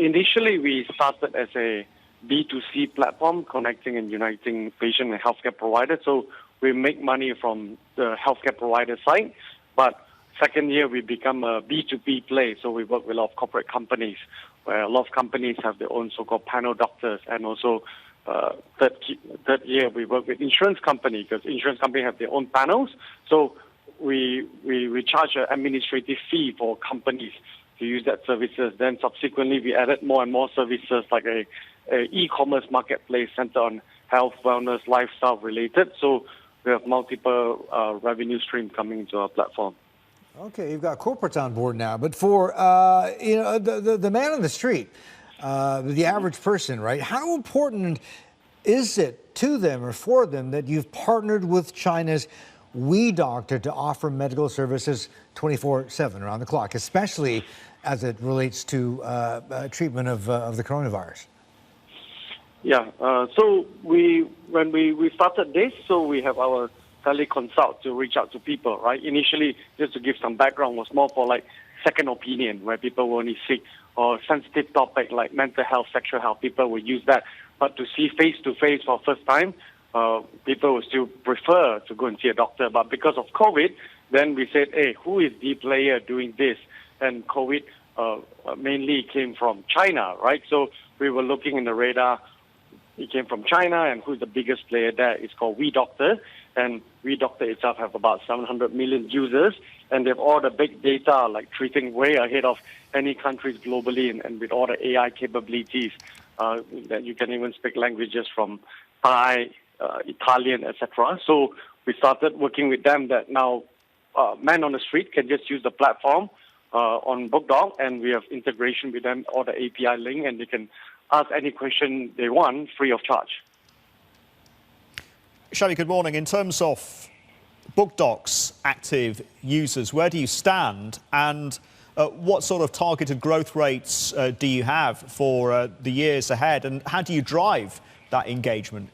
initially we started as a B2C platform connecting and uniting patient and healthcare providers. So we make money from the healthcare provider side. But second year, we become a B2B play. So we work with a lot of corporate companies, where a lot of companies have their own so-called panel doctors. And also third year, we work with insurance company, because insurance companies have their own panels. So we charge an administrative fee for companies to use that services. Then subsequently, we added more and more services like a e-commerce marketplace centered on health, wellness, lifestyle related. So we have multiple revenue streams coming into our platform. Okay, you've got corporates on board now, but for the man on the street, the average person, right? How important is it to them or for them that you've partnered with China's WeDoctor to offer medical services 24/7 around the clock, especially as it relates to treatment of the coronavirus? Yeah, so when we started this, so we have our teleconsult to reach out to people, right? Initially, just to give some background, was more for like second opinion, where people were only sick, or sensitive topic like mental health, sexual health, people will use that. But to see face-to-face for first time, people will still prefer to go and see a doctor. But because of COVID, then we said, hey, who is the player doing this? And COVID mainly came from China, right? So we were looking in the radar. It came from China, and who's the biggest player there? It's called WeDoctor. And WeDoctor itself have about 700 million users, and they have all the big data, like treating way ahead of any countries globally, and with all the AI capabilities that you can even speak languages from Thai, Italian, etc. So we started working with them that now men on the street can just use the platform on BookDoc, and we have integration with them, all the API link, and they can ask any question they want free of charge. Shelley, good morning. In terms of BookDoc's active users, where do you stand, and what sort of targeted growth rates do you have for the years ahead, and how do you drive that engagement?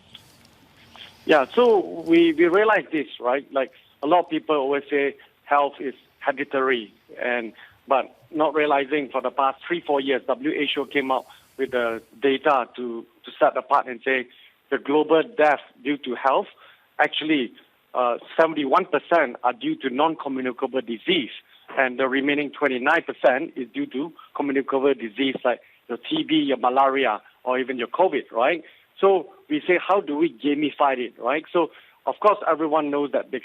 Yeah, so we realize this, right? Like a lot of people always say health is hereditary, but not realizing for the past 3-4 years, WHO came out with the data to set apart and say the global death due to health, actually 71% are due to non-communicable disease, and the remaining 29% is due to communicable disease like your TB, your malaria, or even your COVID, right? So we say, how do we gamify it, right? So of course, everyone knows that they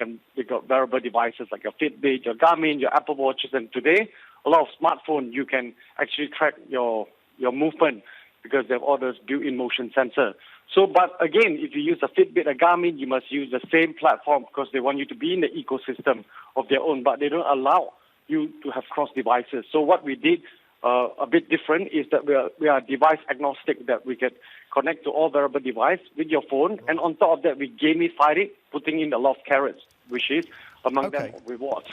got wearable devices like your Fitbit, your Garmin, your Apple Watches, and today a lot of smartphones you can actually track your movement because they have all those built-in motion sensor. So, but again, if you use a Fitbit, a Garmin, you must use the same platform because they want you to be in the ecosystem of their own, but they don't allow you to have cross devices. So what we did a bit different is that we are device agnostic, that we can connect to all wearable device with your phone, and on top of that, we gamified it, putting in a lot of carrots, which is among them rewards.